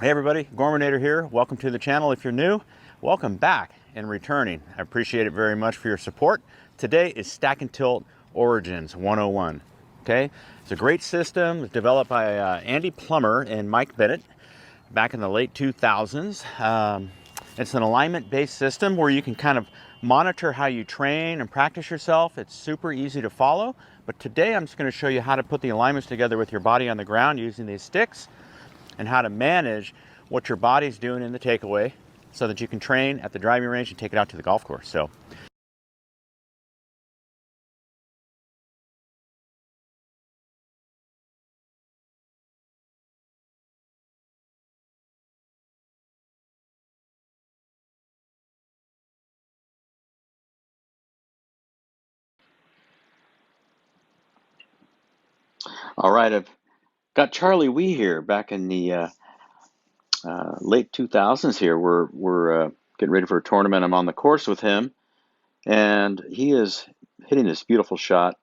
Hey everybody, Gormanator here. Welcome to the channel. If you're new, welcome back and returning. I appreciate it very much for your support. Today is Stack and Tilt Origins 101. Okay, it's a great system developed by Andy Plummer and Mike Bennett back in the late 2000s. It's an alignment-based system where you can kind of monitor how you train and practice yourself. It's super easy to follow. But today I'm just going to show you how to put the alignments together with your body on the ground using these sticks, and how to manage what your body's doing in the takeaway so that you can train at the driving range and take it out to the golf course. So all right, I've got Charlie Wee here back in the late 2000s here. We're getting ready for a tournament. I'm on the course with him, and he is hitting this beautiful shot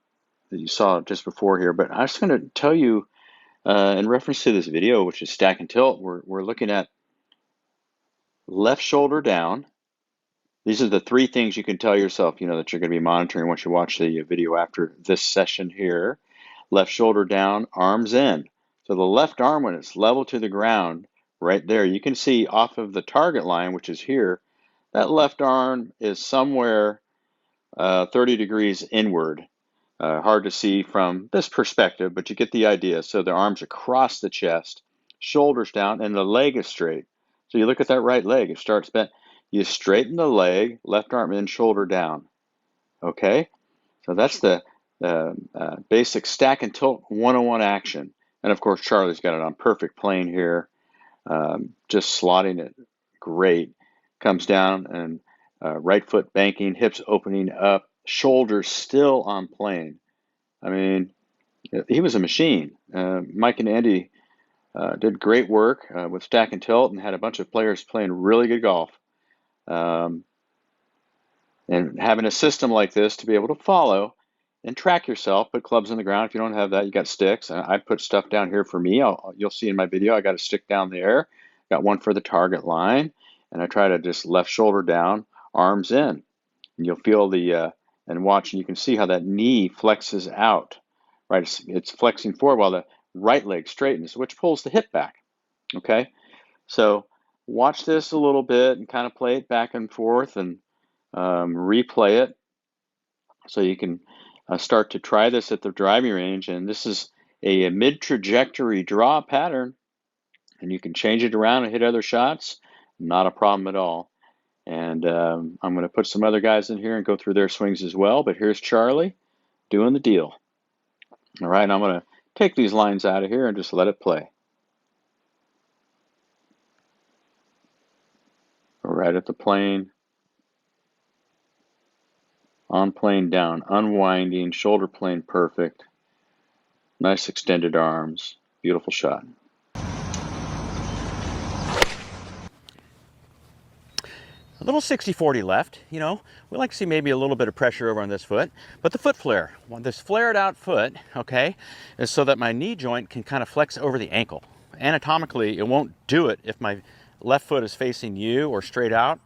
that you saw just before here. But I was going to tell you in reference to this video, which is Stack and Tilt, we're looking at left shoulder down. These are the three things you can tell yourself, that you're going to be monitoring once you watch the video after this session here. Left shoulder down, arms in. So the left arm, when it's level to the ground, right there, you can see off of the target line, which is here, that left arm is somewhere 30 degrees inward. Hard to see from this perspective, but you get the idea. So the arm's across the chest, shoulders down, and the leg is straight. So you look at that right leg, it starts bent. You straighten the leg, left arm in, shoulder down. Okay? So that's the basic Stack and Tilt 101 action. And of course, Charlie's got it on perfect plane here, just slotting it great. Comes down and right foot banking, hips opening up, shoulders still on plane. I mean, he was a machine. Mike and Andy did great work with Stack and Tilt and had a bunch of players playing really good golf. And having a system like this to be able to follow and track yourself, put clubs on the ground. If you don't have that, you got sticks. I put stuff down here for me. You'll see in my video, I got a stick down there, got one for the target line, and I try to just left shoulder down, arms in. And you'll feel the, and watch, and you can see how that knee flexes out, right? It's flexing forward while the right leg straightens, which pulls the hip back, okay? So watch this a little bit and kind of play it back and forth and replay it so you can start to try this at the driving range. And this is a mid-trajectory draw pattern, and you can change it around and hit other shots. Not a problem at all. And I'm going to put some other guys in here and go through their swings as well. But here's Charlie doing the deal. All right, and I'm going to take these lines out of here and just let it play. Right at the plane. On plane down, unwinding, shoulder plane perfect. Nice extended arms. Beautiful shot. A little 60-40 left. We like to see maybe a little bit of pressure over on this foot. But the foot flare, this flared out foot, okay, is so that my knee joint can kind of flex over the ankle. Anatomically, it won't do it if my left foot is facing you or straight out.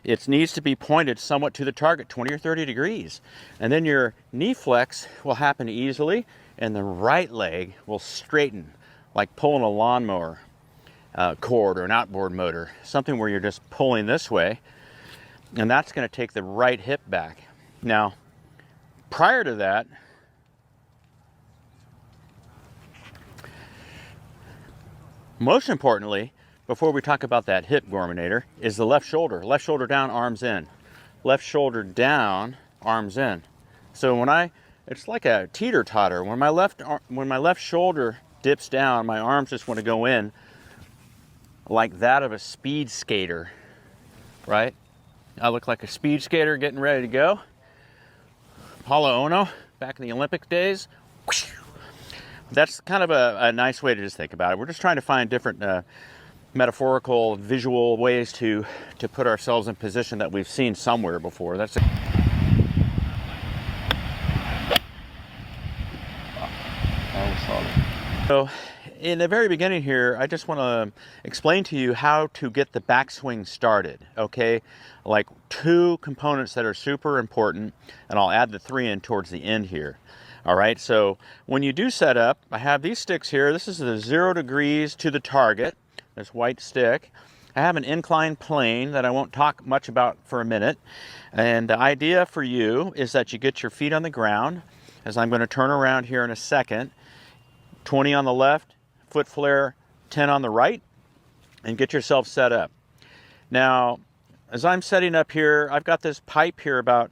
It needs to be pointed somewhat to the target, 20 or 30 degrees. And then your knee flex will happen easily, and the right leg will straighten, like pulling a lawnmower cord or an outboard motor, something where you're just pulling this way, and that's going to take the right hip back. Now, prior to that, most importantly, before we talk about that hip, Gormanator, is the left shoulder. Left shoulder down, arms in. Left shoulder down, arms in. So it's like a teeter-totter. When my left shoulder dips down, my arms just want to go in like that of a speed skater, right? I look like a speed skater getting ready to go. Paulo Ono, back in the Olympic days. That's kind of a nice way to just think about it. We're just trying to find different metaphorical, visual ways to put ourselves in position that we've seen somewhere before. That's So in the very beginning here, I just want to explain to you how to get the backswing started, okay? Like 2 components that are super important, and I'll add the 3 in towards the end here. All right, so when you do set up, I have these sticks here. This is the 0 degrees to the target, this white stick. I have an inclined plane that I won't talk much about for a minute. And the idea for you is that you get your feet on the ground, as I'm going to turn around here in a second. 20 on the left, foot flare, 10 on the right, and get yourself set up. Now, as I'm setting up here, I've got this pipe here about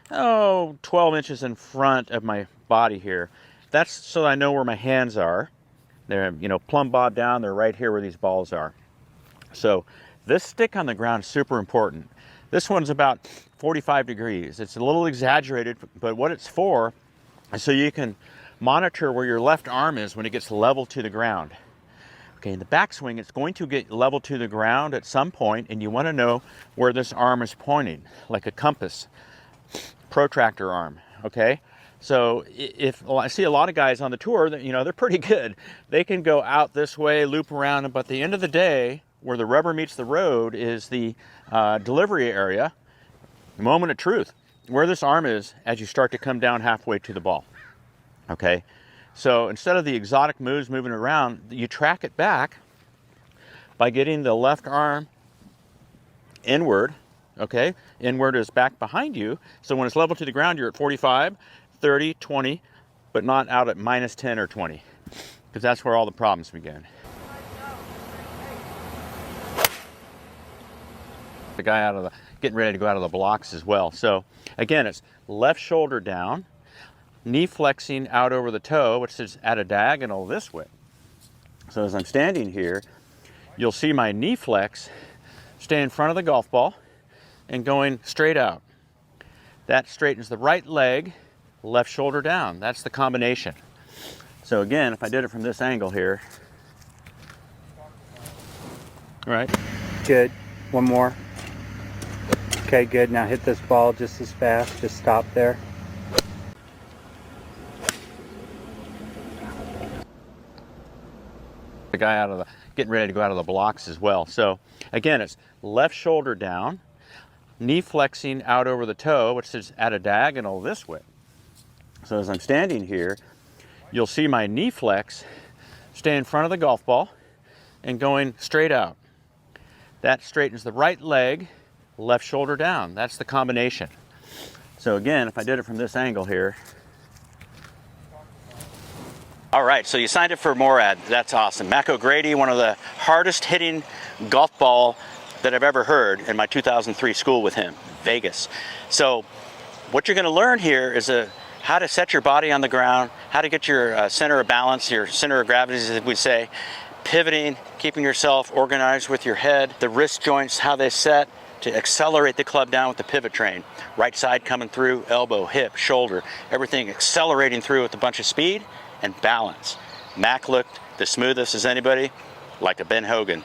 12 inches in front of my body here. That's so I know where my hands are. They're, plumb bob down. They're right here where these balls are. So this stick on the ground is super important. This one's about 45 degrees. It's a little exaggerated, but what it's for is so you can monitor where your left arm is when it gets level to the ground. Okay, in the backswing, it's going to get level to the ground at some point, and you want to know where this arm is pointing, like a compass, protractor arm, okay? So I see a lot of guys on the tour that, they're pretty good. They can go out this way, loop around, but at the end of the day, where the rubber meets the road is the delivery area, the moment of truth, where this arm is as you start to come down halfway to the ball, okay? So instead of the exotic moves moving around, you track it back by getting the left arm inward, okay? Inward is back behind you, so when it's level to the ground, you're at 45, 30, 20, but not out at minus 10 or 20, because that's where all the problems begin. The guy getting ready to go out of the blocks as well. So again, it's left shoulder down, knee flexing out over the toe, which is at a diagonal this way. So as I'm standing here, you'll see my knee flex stay in front of the golf ball and going straight out. That straightens the right leg, left shoulder down. That's the combination. So again, if I did it from this angle here, right? Good. One more. Okay, good. Now hit this ball just as fast. Just stop there. The guy getting ready to go out of the blocks as well. So again, it's left shoulder down, knee flexing out over the toe, which is at a diagonal this way. So as I'm standing here, you'll see my knee flex stay in front of the golf ball and going straight out. That straightens the right leg, left shoulder down. That's the combination. So again, if I did it from this angle here. All right, so you signed up for Morad. That's awesome. Mac O'Grady, one of the hardest hitting golf ball that I've ever heard in my 2003 school with him, Vegas. So what you're gonna learn here is how to set your body on the ground, how to get your center of balance, your center of gravity, as we say, pivoting, keeping yourself organized with your head, the wrist joints, how they set, to accelerate the club down with the pivot train. Right side coming through, elbow, hip, shoulder, everything accelerating through with a bunch of speed and balance. Mac looked the smoothest as anybody, like a Ben Hogan.